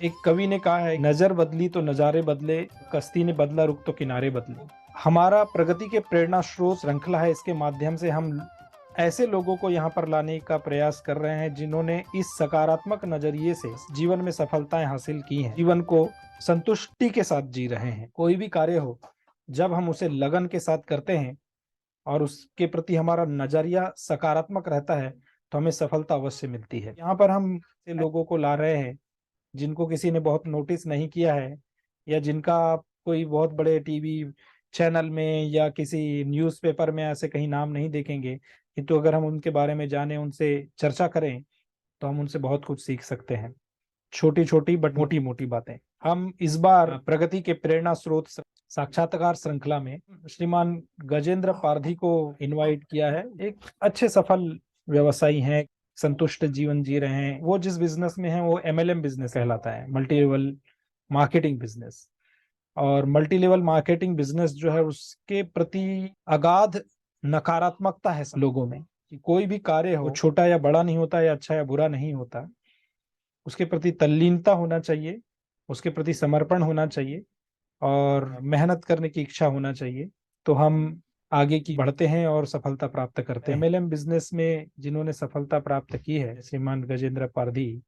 एक कवि ने कहा है, नजर बदली तो नजारे बदले, कश्ती ने बदला रुख तो किनारे बदले। हमारा प्रगति के प्रेरणा स्रोत श्रृंखला है। इसके माध्यम से हम ऐसे लोगों को यहाँ पर लाने का प्रयास कर रहे हैं जिन्होंने इस सकारात्मक नजरिए से जीवन में सफलताएं हासिल की हैं, जीवन को संतुष्टि के साथ जी रहे हैं। कोई भी कार्य हो, जब हम उसे लगन के साथ करते हैं और उसके प्रति हमारा नजरिया सकारात्मक रहता है तो हमें सफलता अवश्य मिलती है। यहाँ पर हम ऐसे लोगों को ला रहे हैं जिनको किसी ने बहुत नोटिस नहीं किया है, या जिनका आप कोई बहुत बड़े टीवी चैनल में या किसी न्यूज़पेपर में ऐसे कहीं नाम नहीं देखेंगे, किंतु अगर हम उनके बारे में जाने, उनसे चर्चा करें, तो हम उनसे बहुत कुछ सीख सकते हैं। छोटी छोटी बट मोटी मोटी बातें। हम इस बार प्रगति के प्रेरणा स्रोत साक्षात्कार श्रृंखला में श्रीमान गजेंद्र पारधी को इनवाइट किया है। एक अच्छे सफल व्यवसायी हैं, संतुष्ट जीवन जी रहे हैं। वो जिस बिजनेस में है वो MLM बिजनेस कहलाता है, मल्टी लेवल मार्केटिंग बिजनेस। और मल्टी लेवल मार्केटिंग बिजनेस जो है उसके प्रति अगाध नकारात्मकता है लोगों में, कि कोई भी कार्य हो, छोटा या बड़ा नहीं होता, या अच्छा या बुरा नहीं होता, उसके प्रति तल्लीनता होना चाहिए, उसके प्रति समर्पण होना चाहिए और मेहनत करने की इच्छा होना चाहिए। तो हम आगे की बढ़ते हैं और सफलता प्राप्त करते हैं। MLM बिजनेस में जिन्होंने सफलता प्राप्त की है, श्रीमान गजेंद्र पारधी,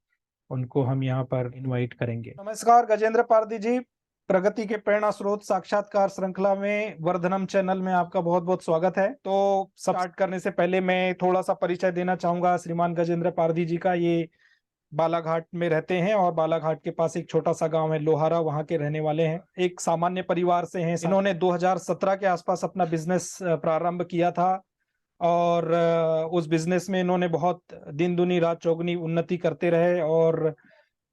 उनको हम यहाँ पर इनवाइट करेंगे। नमस्कार गजेंद्र पारधी जी, प्रगति के प्रेरणा स्रोत साक्षात्कार श्रृंखला में वर्धनम चैनल में आपका बहुत बहुत स्वागत है। तो स्टार्ट करने से पहले मैं थोड़ा सा परिचय देना चाहूंगा श्रीमान गजेंद्र पारधी जी का। ये बालाघाट में रहते हैं और बालाघाट के पास एक छोटा सा गांव है लोहारा, वहां के रहने वाले हैं। एक सामान्य परिवार से हैं। इन्होंने 2017 के आसपास अपना बिजनेस प्रारंभ किया था और उस बिजनेस में इन्होंने बहुत दिन दुनी रात चौगुनी उन्नति करते रहे और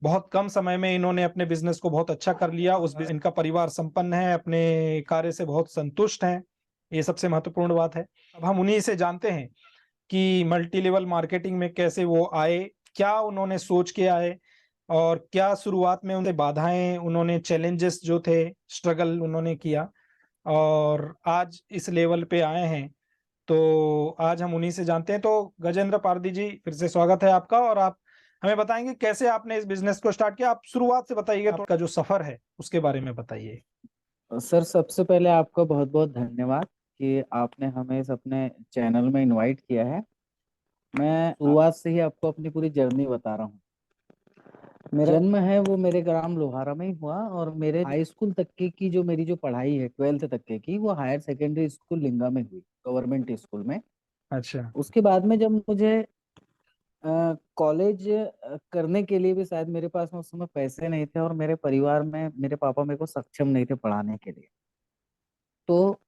बहुत कम समय में इन्होंने अपने बिजनेस को बहुत अच्छा कर लिया। इनका परिवार संपन्न है, अपने कार्य से बहुत संतुष्ट हैं। ये सबसे महत्वपूर्ण बात है। अब हम उन्हीं से जानते हैं कि मल्टी लेवल मार्केटिंग में कैसे वो आए, क्या उन्होंने सोच के आए और क्या शुरुआत में उनसे बाधाएं, उन्होंने चैलेंजेस जो थे, स्ट्रगल उन्होंने किया और आज इस लेवल पे आए हैं। तो आज हम उन्हीं से जानते हैं। तो गजेंद्र पारदी जी, फिर से स्वागत है आपका। और आप हमें बताएंगे कैसे आपने इस बिजनेस को स्टार्ट किया। आप शुरुआत से बताइए, तो आपका जो सफर है उसके बारे में बताइए। सर, सबसे पहले आपका बहुत बहुत धन्यवाद कि आपने हमें इस अपने चैनल में इनवाइट किया है। मैं शुरुआत से ही आपको अपनी पूरी जर्नी बता रहा हूँ। मेरा जन्म है वो मेरे ग्राम लोहारा में ही हुआ और मेरे हाई स्कूल तक की जो मेरी जो पढ़ाई है 12th तक के की, वो हायर सेकेंडरी स्कूल लिंगा में हुई, गवर्नमेंट स्कूल में। अच्छा। उसके बाद में जब मुझे कॉलेज करने के लिए भी शायद मेरे पास में उस समय पैसे नहीं थे और मेरे परिवार में मेरे पापा मेरे को सक्षम नहीं थे पढ़ाने के लिए। तो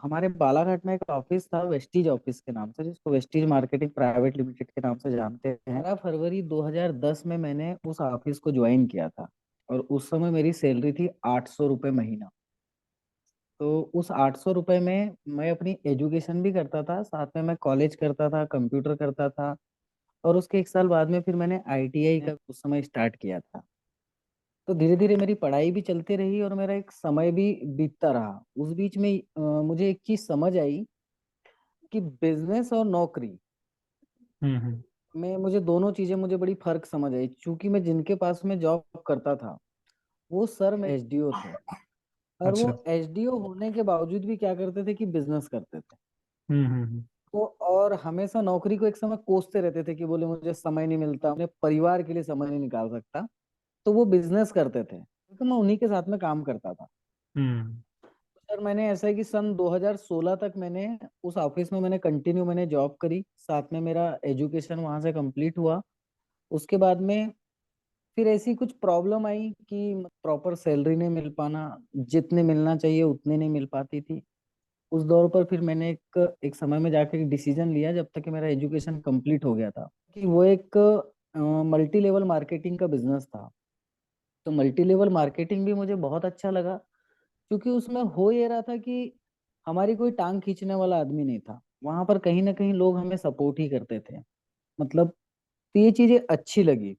हमारे बालाघाट में एक ऑफिस था, वेस्टीज ऑफिस के नाम से, जिसको वेस्टीज मार्केटिंग प्राइवेट लिमिटेड के नाम से जानते हैं। 12 फरवरी 2010 में मैंने उस ऑफिस को ज्वाइन किया था और उस समय मेरी सैलरी थी 800 रुपये महीना। तो उस 800 रुपये में मैं अपनी एजुकेशन भी करता था, साथ में मैं कॉलेज करता था, कंप्यूटर करता था। और उसके एक साल बाद में फिर मैंने ITI का उस समय स्टार्ट किया था। तो धीरे धीरे मेरी पढ़ाई भी चलती रही और मेरा एक समय भी बीतता रहा। उस बीच में मुझे एक चीज समझ आई कि बिजनेस और नौकरी हम्म। में मुझे दोनों चीजें मुझे बड़ी फर्क समझ आई। क्योंकि मैं जिनके पास में जॉब करता था वो सर में SDO थे, और वो अच्छा। SDO होने के बावजूद भी क्या करते थे कि बिजनेस करते थे। हम्म। तो और हमेशा नौकरी को एक समय कोसते रहते थे कि बोले मुझे समय नहीं मिलता, अपने परिवार के लिए समय नहीं निकाल सकता। तो वो बिजनेस करते थे, तो मैं उन्हीं के साथ में काम करता था। हम्म। सर, मैंने ऐसा है कि सन 2016 तक मैंने उस ऑफिस में मैंने जॉब करी, साथ में मेरा एजुकेशन वहां से कंप्लीट हुआ। उसके बाद में फिर ऐसी कुछ प्रॉब्लम आई कि प्रॉपर सैलरी नहीं मिल पाना, जितने मिलना चाहिए उतने नहीं मिल पाती थी। उस दौर पर फिर मैंने एक समय में जाकर एक डिसीजन लिया, जब तक कि मेरा एजुकेशन कंप्लीट हो गया था, कि वो एक मल्टी लेवल मार्केटिंग का बिजनेस था। तो मल्टी लेवल मार्केटिंग भी मुझे बहुत अच्छा लगा, क्योंकि उसमें हो ये रहा था कि हमारी कोई टांग खींचने वाला आदमी नहीं था वहां पर। कहीं ना कहीं लोग हमें सपोर्ट ही करते थे, मतलब। तो ये चीजें अच्छी लगी।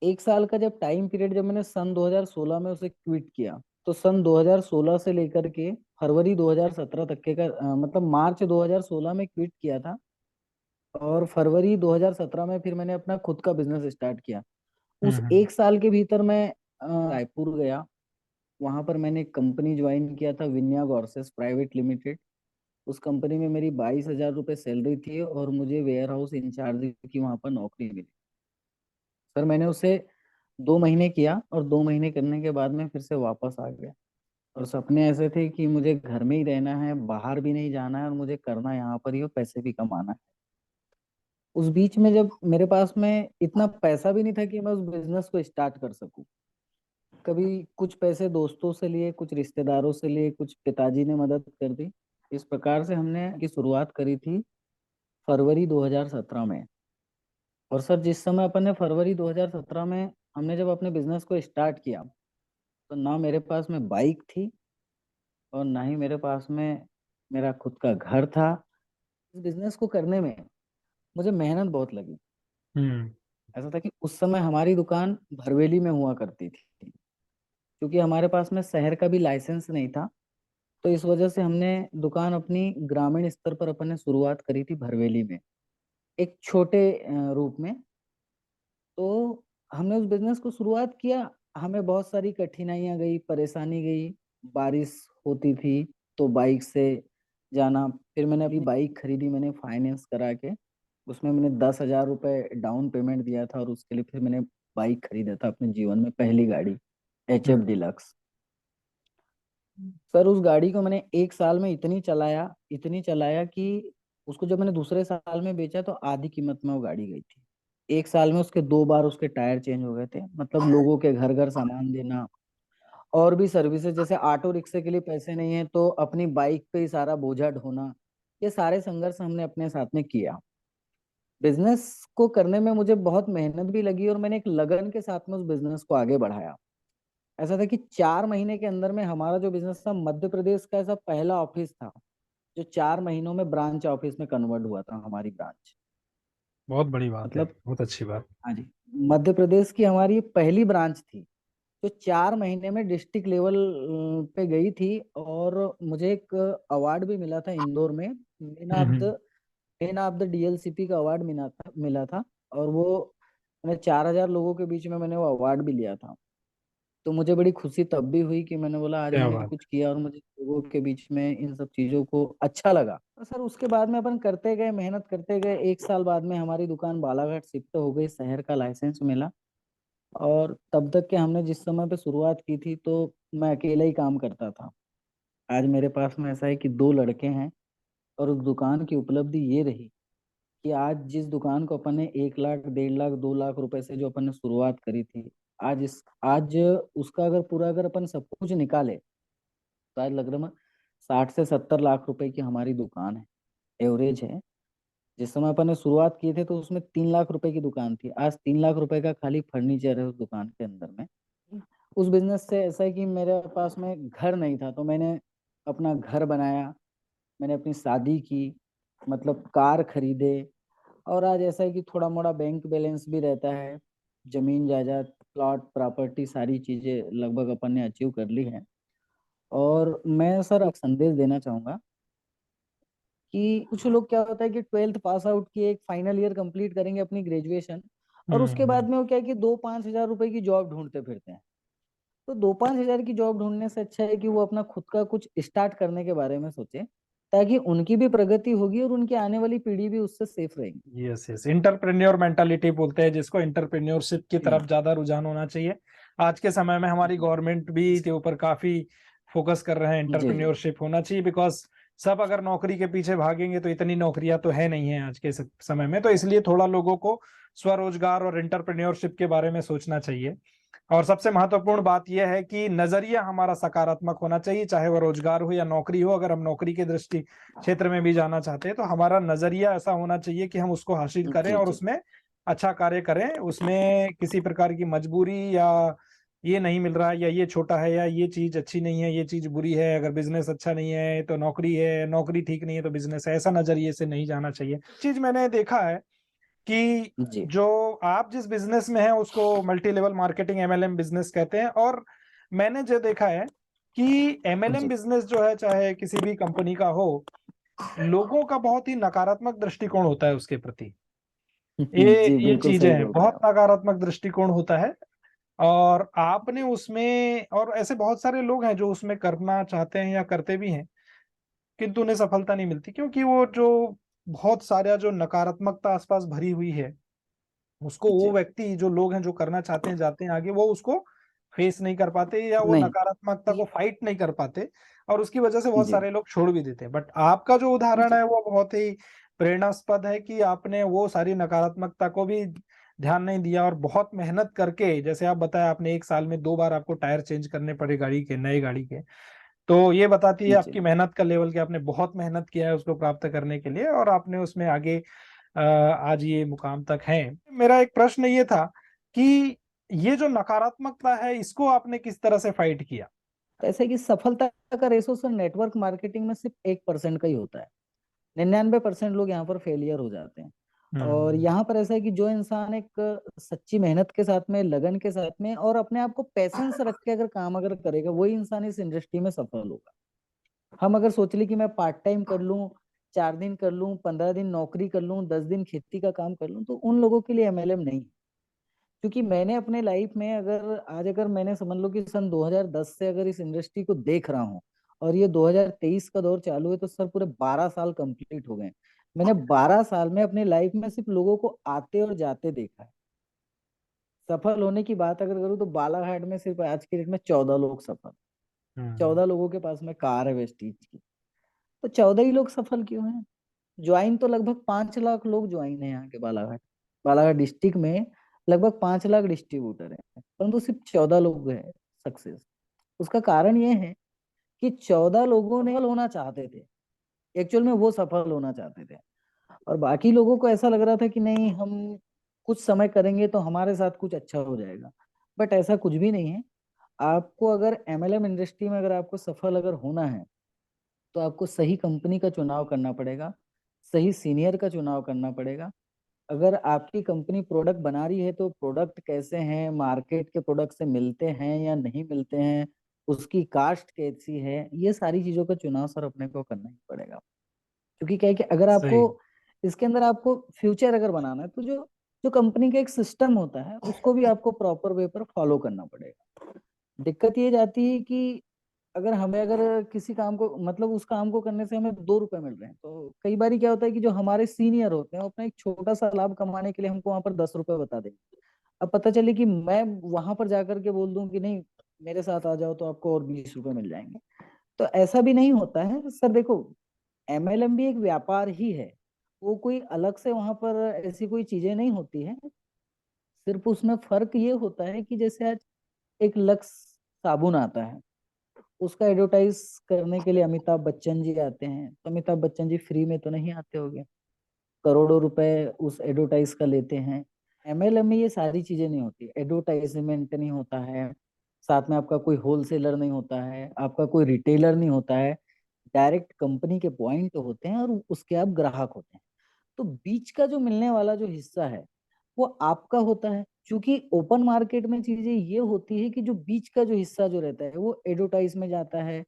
एक साल का जब टाइम पीरियड, जब मैंने सन 2016 में उसे क्विट किया, तो सन 2016 से लेकर के फरवरी 2017 तक के मतलब मार्च 2016 में क्विट किया था। और फरवरी 2017 में फिर मैंने अपना खुद का बिजनेस स्टार्ट किया। उस हम्म। 1 साल के भीतर मैं रायपुर गया। वहां पर मैंने एक कंपनी ज्वाइन किया था, विन्या गॉर्सेस प्राइवेट लिमिटेड। उस कंपनी में मेरी 22,000 रुपये सैलरी थी और मुझे वेयर हाउस इंचार्ज की वहां पर नौकरी मिली। सर मैंने उसे 2 महीने किया और 2 महीने करने के बाद में फिर से वापस आ गया। और सपने ऐसे थे कि मुझे घर में ही रहना है, बाहर भी नहीं जाना है, और मुझे करना यहाँ पर ही और पैसे भी कमाना है। उस बीच में जब मेरे पास में इतना पैसा भी नहीं था कि मैं उस बिजनेस को स्टार्ट कर सकूं, कभी कुछ पैसे दोस्तों से लिए, कुछ रिश्तेदारों से लिए, कुछ पिताजी ने मदद कर दी। इस प्रकार से हमने की शुरुआत करी थी फरवरी 2017 में। और सर जिस समय अपन ने फरवरी 2017 में हमने जब अपने बिजनेस को स्टार्ट किया, तो ना मेरे पास में बाइक थी और ना ही मेरे पास में मेरा खुद का घर था। इस बिजनेस को करने में मुझे मेहनत बहुत लगी। हम्म। ऐसा था कि उस समय हमारी दुकान भरवेली में हुआ करती थी, क्योंकि हमारे पास में शहर का भी लाइसेंस नहीं था। तो इस वजह से हमने दुकान अपनी ग्रामीण स्तर पर अपन ने शुरुआत करी थी भरवेली में, एक छोटे रूप में। तो हमने उस बिजनेस को शुरुआत किया। हमें बहुत सारी कठिनाइयां गई, परेशानी गई। बारिश होती थी तो बाइक से जाना। फिर मैंने अपनी बाइक खरीदी, मैंने फाइनेंस करा के। उसमें मैंने 10,000 रुपये डाउन पेमेंट दिया था और उसके लिए फिर मैंने बाइक खरीदा था अपने जीवन में पहली गाड़ी, HF हम्म। डिलक्स। सर उस गाड़ी को मैंने 1 साल में इतनी चलाया कि उसको जब मैंने दूसरे साल में बेचा तो आधी कीमत में वो गाड़ी गई थी। 1 साल में उसके 2 बार उसके टायर चेंज हो गए थे। मतलब लोगों के घर घर सामान देना और भी सर्विसेज, जैसे ऑटो रिक्शे के लिए पैसे नहीं है तो अपनी बाइक पे ही सारा बोझा ढोना, ये सारे संघर्ष हमने अपने साथ में किया। बिजनेस को करने में मुझे बहुत मेहनत भी लगी और मैंने एक लगन के साथ में उस बिजनेस को आगे बढ़ाया। ऐसा था कि 4 महीने के अंदर में हमारा जो बिजनेस था, मध्य प्रदेश का ऐसा पहला ऑफिस था जो 4 महीनों में ब्रांच ऑफिस में कन्वर्ट हुआ था, हमारी ब्रांच। बहुत बड़ी बात है, मतलब बहुत अच्छी बात। हाँ जी, मध्य प्रदेश की हमारी पहली ब्रांच थी जो 4 महीने में डिस्ट्रिक्ट लेवल पे गई थी। और मुझे एक अवार्ड भी मिला था इंदौर में, हम्म। मेन ऑफ द DLCP का अवार्ड मिला था। और वो मैंने 4,000 लोगों के बीच में मैंने वो अवार्ड भी लिया था। तो मुझे बड़ी खुशी तब भी हुई कि मैंने बोला आज क्या मैंने बात कुछ किया और मुझे लोगों के बीच में इन सब चीजों को अच्छा लगा। तो सर उसके बाद में अपन करते गए, मेहनत करते गए। 1 साल बाद में हमारी दुकान बालाघाट शिफ्ट हो गई, शहर का लाइसेंस मिला। और तब तक के हमने जिस समय पे शुरुआत की थी तो मैं अकेला ही काम करता था। आज मेरे पास में ऐसा है कि 2 लड़के हैं। और उस दुकान की उपलब्धि ये रही कि आज जिस दुकान को अपन ने 1 लाख, 1.5 लाख, 2 लाख रुपए से जो अपन ने शुरुआत करी थी, आज उसका अगर अपन सब कुछ निकाले तो आज लग रहा है 60 से 70 लाख रुपए की हमारी दुकान है, एवरेज है। जिस समय अपन ने शुरुआत किए थे तो उसमें 3 लाख रुपए की दुकान थी, आज 3 लाख रुपए का खाली फर्नीचर है उस दुकान के अंदर में। उस बिजनेस से ऐसा है कि मेरे पास में घर नहीं था तो मैंने अपना घर बनाया, मैंने अपनी शादी की, मतलब कार खरीदे। और आज ऐसा है कि थोड़ा मोड़ा बैंक बैलेंस भी रहता है। जमीन जायदाद, प्लॉट प्रॉपर्टी, सारी चीजें लगभग अपन ने अचीव कर ली है। और मैं सर एक संदेश देना चाहूंगा कि कुछ लोग क्या होता है कि 12th पास आउट किए, एक फाइनल ईयर कंप्लीट करेंगे अपनी ग्रेजुएशन, और उसके बाद हम्म। में वो क्या है कि 2-5 हजार रुपए की जॉब ढूंढते फिरते हैं। तो 2-5 हजार की जॉब ढूंढने से अच्छा है कि वो अपना खुद का कुछ स्टार्ट करने के बारे में सोचे, ताकि उनकी भी प्रगति होगी और उनकी आने वाली पीढ़ी भी उससे सेफ रहेगी। यस यस, इंटरप्रेन्योर मेंटालिटी बोलते हैं जिसको, इंटरप्रेन्योरशिप की जी तरफ ज्यादा रुझान होना चाहिए। आज के समय में हमारी जी गवर्नमेंट भी के ऊपर काफी फोकस कर रहे हैं, जी जी इंटरप्रेन्योरशिप होना चाहिए। बिकॉज सब अगर नौकरी के पीछे भागेंगे तो इतनी नौकरियां तो है नहीं है आज के समय में, तो इसलिए थोड़ा लोगों को स्वरोजगार और इंटरप्रेन्योरशिप के बारे में सोचना चाहिए। और सबसे महत्वपूर्ण बात यह है कि नजरिया हमारा सकारात्मक होना चाहिए, चाहे वो रोजगार हो या नौकरी हो। अगर हम नौकरी के दृष्टि क्षेत्र में भी जाना चाहते हैं तो हमारा नजरिया ऐसा होना चाहिए कि हम उसको हासिल करें जी और जी उसमें अच्छा कार्य करें। उसमें किसी प्रकार की मजबूरी या ये नहीं मिल रहा है या ये छोटा है या ये चीज अच्छी नहीं है, ये चीज बुरी है, अगर बिजनेस अच्छा नहीं है तो नौकरी है, नौकरी ठीक नहीं है तो बिजनेस है, ऐसा नजरिए से नहीं जाना चाहिए। चीज मैंने देखा है कि जी जो आप जिस बिजनेस में है उसको multi level marketing MLM business कहते हैं। और मैंने जो देखा है कि MLM जी बिजनेस जो है, चाहे किसी भी कंपनी का हो, लोगों का बहुत ही नकारात्मक दृष्टिकोण होता है उसके प्रति। ये जी ये बिल्कुल चीजें सही हैं, बोल रहे हैं बहुत आप। नकारात्मक दृष्टिकोण होता है। और आपने उसमें, और ऐसे बहुत सारे लोग हैं जो उसमें करना चाहते हैं या करते भी हैं, किंतु उन्हें सफलता नहीं मिलती, क्योंकि वो जो बहुत सारा जो नकारात्मकता आसपास भरी हुई है, उसको वो जी व्यक्ति, जो लोग हैं जो करना चाहते हैं, जाते हैं आगे, वो उसको फेस नहीं कर पाते, या वो नहीं। नकारात्मकता को फाइट नहीं कर पाते, और उसकी वजह से बहुत जी सारे लोग छोड़ भी देते हैं। बट आपका जो उदाहरण जी है वो बहुत ही प्रेरणास्पद है, कि आपने वो सारी नकारात्मकता को भी ध्यान नहीं दिया, और बहुत मेहनत करके, जैसे आप बताया, आपने एक साल में 2 बार आपको टायर चेंज करने पड़े गाड़ी के, नए गाड़ी के। तो ये बताती है जी आपकी मेहनत का लेवल, कि आपने बहुत मेहनत किया है उसको प्राप्त करने के लिए, और आपने उसमें आगे आज ये मुकाम तक है। मेरा एक प्रश्न ये था कि ये जो नकारात्मकता है, इसको आपने किस तरह से फाइट किया? तो ऐसा है कि सफलता का रेशो सर नेटवर्क मार्केटिंग में सिर्फ 1% का ही होता है। 99% लोग यहाँ पर फेलियर हो जाते हैं। और हम्म। यहाँ पर ऐसा है कि जो इंसान एक सच्ची मेहनत के साथ में, लगन के साथ में, और अपने आप को पैसेंस रख के अगर काम अगर करेगा, वही इंसान इस इंडस्ट्री में सफल होगा। हम अगर सोच ले कि मैं पार्ट टाइम कर लूं, 4 दिन कर लूं, 15 दिन नौकरी कर लूं, 10 दिन खेती का काम कर लूं, तो उन लोगों के लिए एमएलएम नहीं। क्योंकि मैंने अपने लाइफ में अगर मैंने समझ लो कि सन 2010 से अगर इस इंडस्ट्री को देख रहा हूँ, और ये 2023 का दौर चालू है, तो सर पूरे 12 साल कंप्लीट हो गए। मैंने 12 साल में अपनी लाइफ में सिर्फ लोगों को आते और जाते देखा है। सफल होने की बात अगर करूँ तो बालाघाट में सिर्फ आज के डेट में 14 लोग सफल। हम्म। 14 लोगों के पास में कार है वेस्टीज की। तो 14 ही लोग सफल क्यों हैं? ज्वाइन तो लगभग 5 लाख लोग ज्वाइन है यहाँ के बालाघाट। बालाघाट डिस्ट्रिक्ट में लगभग 5 लाख डिस्ट्रीब्यूटर हैं, परंतु सिर्फ 14 लोग हैं सक्सेस। उसका कारण ये है कि 14 लोगों ने सफल होना चाहते थे। एक्चुअल में वो सफल होना चाहते थे, और बाकी लोगों को ऐसा लग रहा था कि नहीं, हम कुछ समय करेंगे तो हमारे साथ कुछ अच्छा हो जाएगा। बट ऐसा कुछ भी नहीं है। आपको अगर एमएलएम इंडस्ट्री में अगर आपको सफल अगर होना है, तो आपको सही कंपनी का चुनाव करना पड़ेगा, सही सीनियर का चुनाव करना पड़ेगा। अगर आपकी कंपनी प्रोडक्ट बना रही है, तो प्रोडक्ट कैसे हैं, मार्केट के प्रोडक्ट से मिलते हैं या नहीं मिलते हैं, उसकी कास्ट कैसी है, ये सारी चीजों का चुनाव सर अपने को करना ही पड़ेगा। क्योंकि क्या है कि अगर आपको सही। इसके अंदर आपको फ्यूचर अगर बनाना है, तो जो जो कंपनी का एक सिस्टम होता है, उसको भी आपको प्रॉपर वे पर फॉलो करना पड़ेगा। दिक्कत ये जाती है कि अगर किसी काम को, मतलब उस काम को करने से हमें 2 रुपए मिल रहे हैं, तो कई बार क्या होता है कि जो हमारे सीनियर होते हैं, वो अपना एक छोटा सा लाभ कमाने के लिए हमको वहां पर 10 रुपए बता देंगे। अब पता चले कि मैं वहां पर जाकर के बोल दूं कि नहीं, मेरे साथ आ जाओ तो आपको और 20 रुपए मिल जाएंगे। तो ऐसा भी नहीं होता है सर। देखो, एमएलएम भी एक व्यापार ही है। वो कोई अलग से वहां पर ऐसी कोई चीजें नहीं होती है। सिर्फ उसमें फर्क ये होता है कि जैसे आज एक लक्स साबुन आता है, उसका एडवर्टाइज करने के लिए अमिताभ बच्चन जी आते हैं, तो अमिताभ बच्चन जी फ्री में तो नहीं आते होंगे, करोड़ों रुपए उस एडवर्टाइज का लेते हैं। एमएलएम में ये सारी चीजें नहीं होती, एडवर्टाइजमेंट नहीं होता है, साथ में आपका कोई होलसेलर नहीं होता है, आपका कोई रिटेलर नहीं होता है। डायरेक्ट कंपनी के पॉइंट होते हैं और उसके आप ग्राहक होते हैं। तो बीच का जो मिलने वाला जो हिस्सा है, वो आपका होता है। क्योंकि ओपन मार्केट में चीजें ये होती है कि जो बीच का जो हिस्सा जो रहता है, वो एडवर्टाइज में जाता है,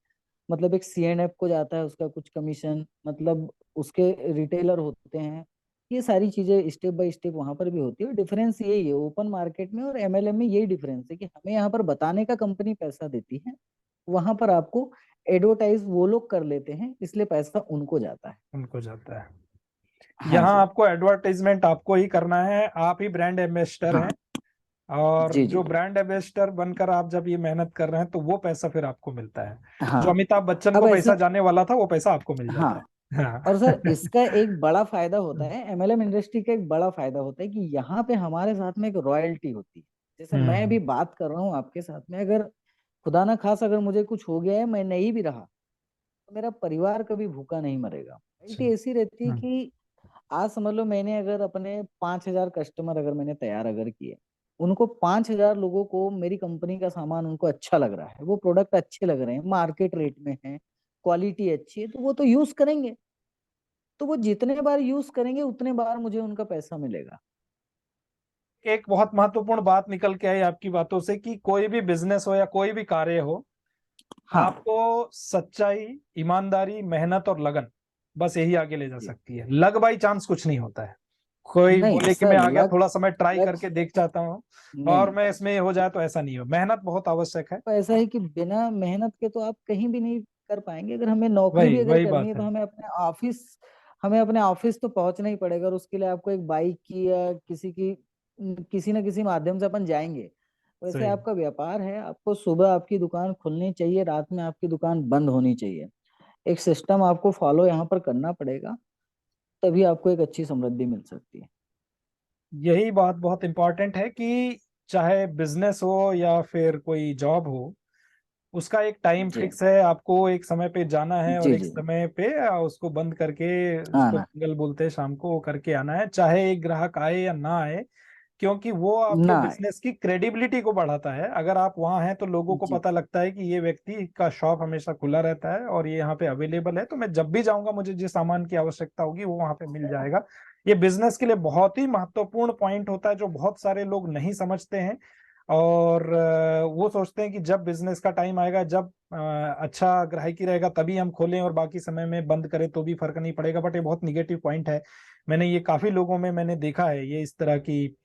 मतलब एक सीएनएफ को जाता है उसका कुछ कमीशन, मतलब उसके रिटेलर होते हैं। ये सारी चीजें स्टेप बाय स्टेप वहां पर भी होती है। डिफरेंस यही है ओपन मार्केट में और एमएलएम में, यही डिफरेंस है कि हमें यहाँ पर बताने का कंपनी पैसा देती है, वहां पर आपको एडवर्टाइज वो लोग कर लेते हैं, इसलिए पैसा उनको जाता है। उनको जाता है। हाँ यहाँ जी। आपको एडवर्टाइजमेंट आपको ही करना है, आप ही ब्रांड एम्बेसडर हाँ हैं। और जी जी जो जी। ब्रांड एम्बेसडर बनकर आप जब ये मेहनत कर रहे हैं, तो वो पैसा फिर आपको मिलता है। जो हाँ। अमिताभ बच्चन अब को ऐसा, पैसा जाने वाला था, वो पैसा आपको मिल जाता हाँ, है। और सर हाँ। इसका एक बड़ा फायदा होता है, एमएलएम इंडस्ट्री का एक बड़ा फायदा होता है कि यहाँ पे हमारे साथ में एक रॉयल्टी होती है। जैसे मैं हम्म। भी बात कर रहा हूँ आपके साथ में, अगर खुदा ना खास अगर मुझे कुछ हो गया है, मैं नहीं भी रहा, तो मेरा परिवार कभी भूखा नहीं मरेगा। अच्छा। रॉयल्टी ऐसी रहती है हम्म। कि आज समझ लो, मैंने अगर अपने 5,000 कस्टमर अगर मैंने तैयार अगर किए, उनको 5,000 लोगों को मेरी कंपनी का सामान उनको अच्छा लग रहा है, वो प्रोडक्ट अच्छे लग रहे हैं, मार्केट रेट में है, क्वालिटी अच्छी है, तो वो तो यूज करेंगे। तो वो जितने बार यूज करेंगे उतने बार मुझे उनका पैसा मिलेगा। एक बहुत महत्वपूर्ण बात निकल के आई आपकी बातों से, कि कोई भी बिजनेस हो या कोई भी कार्य हो, हाँ आपको सच्चाई, ईमानदारी, मेहनत और लगन, बस यही आगे ले जा जी। सकती है। लग बाई चांस कुछ नहीं होता है। कोई नहीं बोले कि मैं सर, आ गया लक थोड़ा समय ट्राई लक करके देख जाता हूँ नहीं और नहीं, मैं इसमें हो जाए, तो ऐसा नहीं हो। मेहनत बहुत आवश्यक है। तो ऐसा है कि बिना मेहनत के तो आप कहीं भी नहीं कर पाएंगे। अगर हमें नौकरी भी वही अगर वही करनी बात है तो है। हमें अपने ऑफिस तो पहुंचना ही पड़ेगा, और उसके लिए आपको एक बाइक की या किसी ना किसी माध्यम से अपन जाएंगे। वैसे सही। आपका व्यापार है, आपको सुबह आपकी दुकान खुलनी चाहिए, रात में आपकी दुकान बंद होनी चाहिए। एक सिस्टम आपको फॉलो यहाँ पर करना पड़ेगा, तभी आपको एक अच्छी समृद्धि मिल सकती है। यही बात बहुत इंपॉर्टेंट है कि चाहे बिजनेस हो या फिर कोई जॉब हो, उसका एक टाइम जी फिक्स है। आपको एक समय पे जाना है और जी एक जी। समय पे उसको बंद करके, हाँ उसको ना, मंगल बोलते हैं शाम को, वो करके आना है, चाहे एक ग्राहक आए या ना आए। क्योंकि वो आपके ना आए। बिजनेस की क्रेडिबिलिटी को बढ़ाता है। अगर आप वहां हैं तो लोगों को जी पता लगता है कि ये व्यक्ति का शॉप हमेशा खुला रहता है और ये यहाँ पे अवेलेबल है, तो मैं जब भी जाऊंगा मुझे जिस सामान की आवश्यकता होगी वो वहां पे मिल जाएगा। ये बिजनेस के लिए बहुत ही महत्वपूर्ण पॉइंट होता है, जो बहुत सारे लोग नहीं समझते हैं। और वो सोचते हैं कि जब बिजनेस का टाइम आएगा, जब अच्छा ग्राहकी रहेगा तभी हम खोलें और बाकी समय में बंद करें तो भी फर्क नहीं पड़ेगा। बट ये बहुत निगेटिव पॉइंट है। मैंने ये काफी लोगों में मैंने देखा है, ये इस तरह की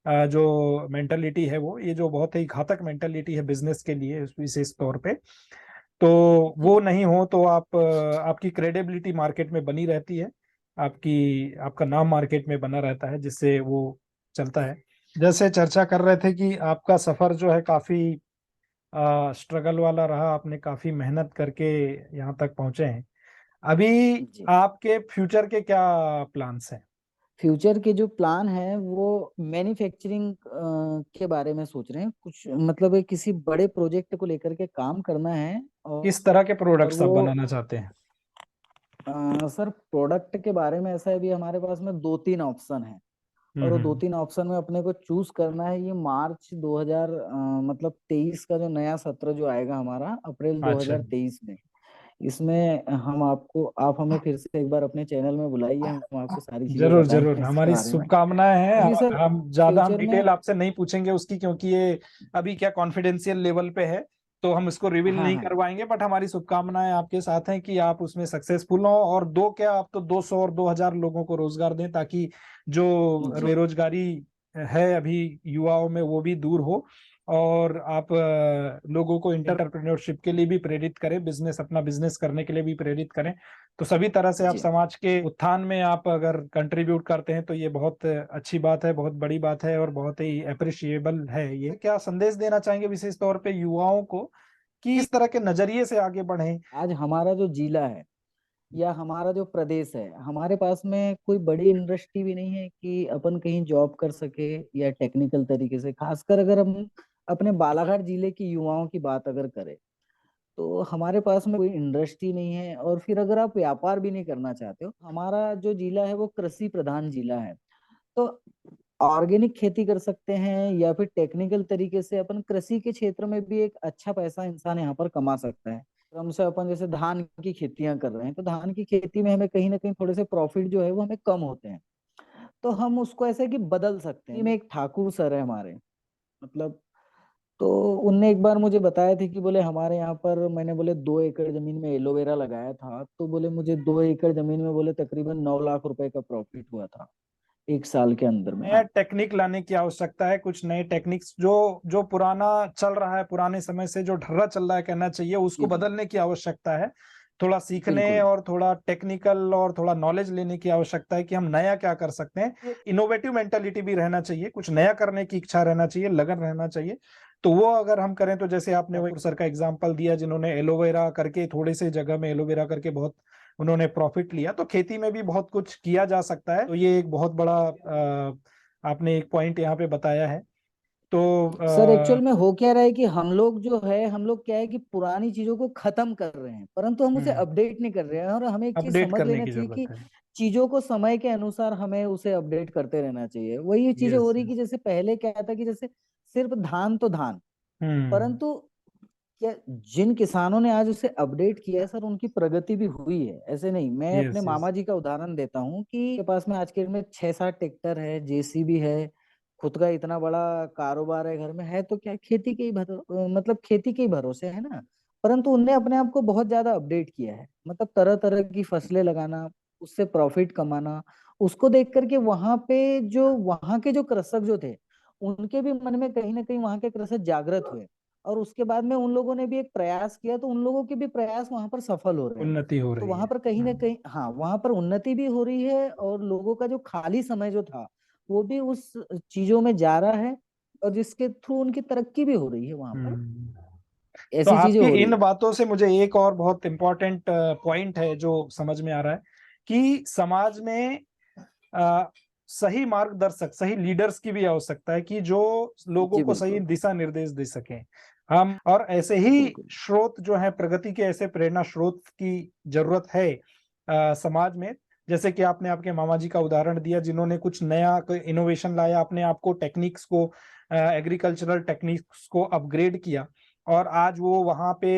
जो मेंटलिटी है, वो ये जो बहुत ही घातक मेंटलिटी है बिजनेस के लिए विशेष तौर पे। तो जी वो नहीं हो तो आपकी क्रेडिबिलिटी मार्केट में बनी रहती है। आपका नाम मार्केट में बना रहता है, जिससे वो चलता है। जैसे चर्चा कर रहे थे कि आपका सफर जो है काफी स्ट्रगल वाला रहा, आपने काफी मेहनत करके यहाँ तक पहुंचे हैं। अभी जी। आपके फ्यूचर के क्या प्लान्स हैं? फ्यूचर के जो प्लान है वो मैन्युफैक्चरिंग के बारे में सोच रहे हैं कुछ, मतलब एक किसी बड़े प्रोजेक्ट को लेकर के काम करना है। किस तरह के और प्रोडक्ट्स आप वो बनाना चाहते हैं? सर प्रोडक्ट के बारे में ऐसा है, अभी हमारे पास में दो तीन ऑप्शन है, और वो दो हम्म। तीन ऑप्शन में अपने को चूज करना है। ये मार्च 2000 मतलब 23 का जो नया सत्र जो आएगा हमारा, अप्रैल अच्छा। 2023 में, इसमें आप हमें फिर से एक बार अपने चैनल में बुलाइए, हम आपको सारी चीजें जरूर जरूर, बताएंगे इसके हमारी बारे में। शुभकामनाएं हैं। क्योंकि सर हम फ्यूचर डिटेल में, आपसे नहीं पूछेंगे उसकी, क्योंकि ये अभी क्या कॉन्फिडेंशियल लेवल पे है, तो हम इसको रिवील हाँ नहीं हाँ करवाएंगे। बट हमारी शुभकामनाएं आपके साथ हैं कि आप उसमें सक्सेसफुल हो, और दो क्या, आप तो 200 और 2000 लोगों को रोजगार दें, ताकि जो जी बेरोजगारी है अभी युवाओं में वो भी दूर हो। और आप लोगों को इंटरप्रेन्योरशिप के लिए भी प्रेरित करें, अपना बिजनेस करने के लिए भी प्रेरित करें। तो सभी तरह से आप जी। समाज के उत्थान में आप अगर कंट्रीब्यूट करते हैं तो ये बहुत अच्छी बात है, बहुत बड़ी बात है और बहुत ही अप्रिशिएबल है। ये क्या संदेश देना चाहेंगे विशेष तौर पे युवाओं को कि इस तरह के नजरिए से आगे बढ़ें? आज हमारा जो जिला है या हमारा जो प्रदेश है, हमारे पास में कोई बड़ी इंडस्ट्री भी नहीं है कि अपन कहीं जॉब कर सके, या टेक्निकल तरीके से। खासकर अगर हम अपने बालाघाट जिले की युवाओं की बात अगर करें, तो हमारे पास में कोई इंडस्ट्री नहीं है। और फिर अगर आप व्यापार भी नहीं करना चाहते हो, हमारा जो जिला है वो कृषि प्रधान जिला है। तो ऑर्गेनिक खेती कर सकते हैं, या फिर टेक्निकल तरीके से अपन कृषि के क्षेत्र में भी एक अच्छा पैसा इंसान यहाँ पर कमा सकता है। हमसे अपन जैसे धान की खेतियां कर रहे हैं, तो धान की खेती में हमें कहीं ना कहीं थोड़े से प्रॉफिट जो है वो हमें कम होते हैं, तो हम उसको ऐसे कि बदल सकते हैं। में एक ठाकुर सर है हमारे, मतलब, तो उनने एक बार मुझे बताया थे कि बोले हमारे यहाँ पर, मैंने बोले 2 एकड़ जमीन में एलोवेरा लगाया था, तो बोले मुझे 2 एकड़ जमीन में बोले तकरीबन 9 लाख रुपए का प्रॉफिट हुआ था 1 साल के अंदर में। नया टेक्निक लाने की आवश्यकता है, कुछ नए टेक्निक्स जो जो पुराना चल रहा है, पुराने समय से जो ढर्रा चल रहा है कहना चाहिए, उसको जी जी बदलने की आवश्यकता है। थोड़ा सीखने बिल्कुल। और थोड़ा टेक्निकल और थोड़ा नॉलेज लेने की आवश्यकता है कि हम नया क्या कर सकते हैं। इनोवेटिव मेंटालिटी भी रहना चाहिए, कुछ नया करने की इच्छा रहना चाहिए, लगन रहना चाहिए। तो वो अगर हम करें तो जैसे आपने वो सर का एग्जांपल दिया, जिन्होंने एलोवेरा करके, थोड़े से जगह में एलोवेरा करके बहुत उन्होंने प्रॉफिट लिया, तो खेती में भी बहुत कुछ किया जा सकता है। तो ये एक बहुत बड़ा आपने एक पॉइंट यहाँ पे बताया है। तो सर एक्चुअल में हो क्या रहा है कि हम लोग क्या है कि पुरानी चीजों को खत्म कर रहे हैं, परंतु हम उसे अपडेट नहीं कर रहे हैं। और हमें एक चीज अपडेट समझ करने लेना की चाहिए जरूरत कि है। चीजों को समय के अनुसार हमें उसे अपडेट करते रहना चाहिए। वही चीजें हो यस। रही कि जैसे पहले क्या था कि जैसे सिर्फ धान तो धान, हम्म। परंतु क्या जिन किसानों ने आज उसे अपडेट किया है सर, उनकी प्रगति भी हुई है। ऐसे नहीं, मैं अपने यस यस। मामा जी का उदाहरण देता हूँ कि के पास में आज के डेट में 6-7 ट्रैक्टर है, जेसीबी है, खुद का इतना बड़ा कारोबार है घर में, है तो क्या खेती के ही मतलब खेती के ही भरोसे है ना। परंतु उनने अपने आप को बहुत ज्यादा अपडेट किया है, मतलब तरह तरह की फसलें लगाना, उससे प्रॉफिट कमाना, उसको देख करके वहां के जो कृषक जो थे, उनके भी मन में कहीं ना कहीं वहां के कृषक जागृत हुए, और उसके बाद में उन लोगों ने भी एक प्रयास किया, तो उन लोगों के भी प्रयास वहां पर सफल हो रहे हैं। उन्नति हो तो रही वहां है। पर कहीं ना कहीं, हाँ, वहां पर उन्नति भी हो रही है, और लोगों का जो खाली समय जो था वो भी उस चीजों में जा रहा है, और जिसके थ्रू उनकी तरक्की भी हो रही है वहां पर। हम्म। तो ऐसी चीजें आपकी हो रही इन है। बातों से मुझे एक और बहुत इम्पोर्टेंट पॉइंट है जो समझ में आ रहा है कि समाज में अ, सही मार्गदर्शक, सही लीडर्स की भी आवश्यकता है कि जो लोगों जी को सही बिल्कुल। दिशा निर्देश दे सकें। हम और ऐसे ही बिल्कुल। स्रोत जो है, प्रगति के ऐसे प्रेरणा स्रोत की जरूरत है समाज में। जैसे कि आपने आपके मामा जी का उदाहरण दिया, जिन्होंने कुछ नया कोई इनोवेशन लाया, अपने आप को टेक्निक्स को, एग्रीकल्चरल टेक्निक्स को अपग्रेड किया, और आज वो वहां पे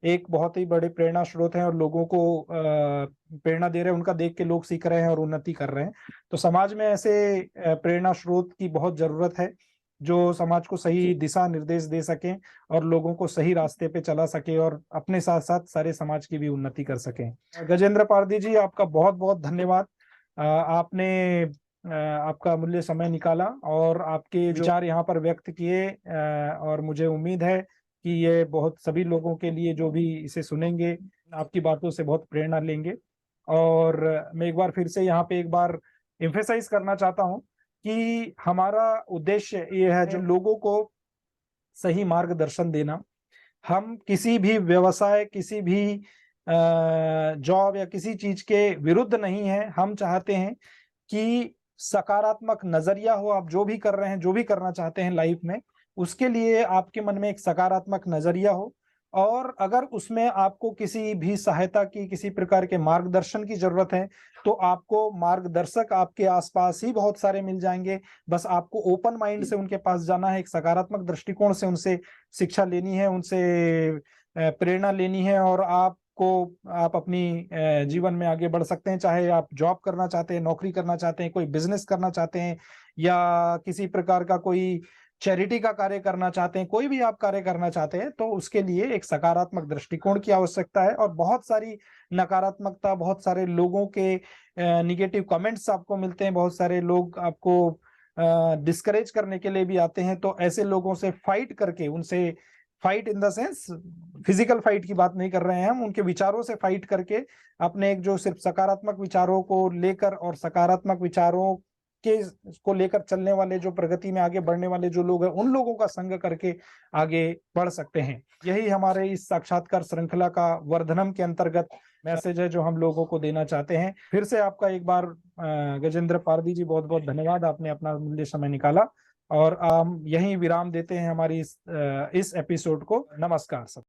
एक बहुत ही बड़े प्रेरणा स्रोत हैं और लोगों को प्रेरणा दे रहे हैं। उनका देख के लोग सीख रहे हैं और उन्नति कर रहे हैं। तो समाज में ऐसे प्रेरणा स्रोत की बहुत जरूरत है, जो समाज को सही जी। दिशा निर्देश दे सकें और लोगों को सही रास्ते पे चला सके, और अपने साथ साथ सारे समाज की भी उन्नति कर सकें। गजेंद्र पारदी जी, आपका बहुत बहुत धन्यवाद। आपने आपका अमूल्य समय निकाला और आपके जो विचार यहाँ पर व्यक्त किए, और मुझे उम्मीद है कि ये बहुत सभी लोगों के लिए, जो भी इसे सुनेंगे, आपकी बातों से बहुत प्रेरणा लेंगे। और मैं एक बार फिर से यहाँ पे एक बार एम्फेसाइज करना चाहता हूँ कि हमारा उद्देश्य ये है, जो लोगों को सही मार्गदर्शन देना। हम किसी भी व्यवसाय, किसी भी जॉब या किसी चीज के विरुद्ध नहीं है। हम चाहते हैं कि सकारात्मक नजरिया हो। आप जो भी कर रहे हैं, जो भी करना चाहते हैं लाइफ में, उसके लिए आपके मन में एक सकारात्मक नजरिया हो। और अगर उसमें आपको किसी भी सहायता की, किसी प्रकार के मार्गदर्शन की जरूरत है, तो आपको मार्गदर्शक आपके आसपास ही बहुत सारे मिल जाएंगे। बस आपको ओपन माइंड जी। से उनके पास जाना है, एक सकारात्मक दृष्टिकोण से उनसे शिक्षा लेनी है, उनसे प्रेरणा लेनी है, और आप अपनी जीवन में आगे बढ़ सकते हैं। चाहे आप जॉब करना चाहते हैं, नौकरी करना चाहते हैं, कोई बिजनेस करना चाहते हैं, या किसी प्रकार का कोई चैरिटी का कार्य करना चाहते हैं, कोई भी आप कार्य करना चाहते हैं, तो उसके लिए एक सकारात्मक दृष्टिकोण की आवश्यकता है। और बहुत सारी नकारात्मकता, बहुत सारे लोगों के निगेटिव कमेंट्स आपको मिलते हैं, बहुत सारे लोग आपको डिस्करेज करने के लिए भी आते हैं। तो ऐसे लोगों से फाइट करके, उनसे fight in the sense physical fight की बात नहीं कर रहे हैं हम, उनके विचारों से फाइट करके अपने एक जो सिर्फ सकारात्मक विचारों को लेकर, और सकारात्मक विचारों के को लेकर चलने वाले, जो प्रगति में आगे बढ़ने वाले जो लोग हैं, उन लोगों का संग करके आगे बढ़ सकते हैं। यही हमारे इस साक्षात्कार श्रृंखला का वर्धनम के अंतर्गत मैसेज है, जो हम लोगों को देना चाहते हैं। फिर से आपका एक बार गजेंद्र पारदी जी, बहुत बहुत धन्यवाद। आपने अपना मूल्य समय निकाला, और हम यहीं विराम देते हैं हमारी इस एपिसोड को। नमस्कार सब।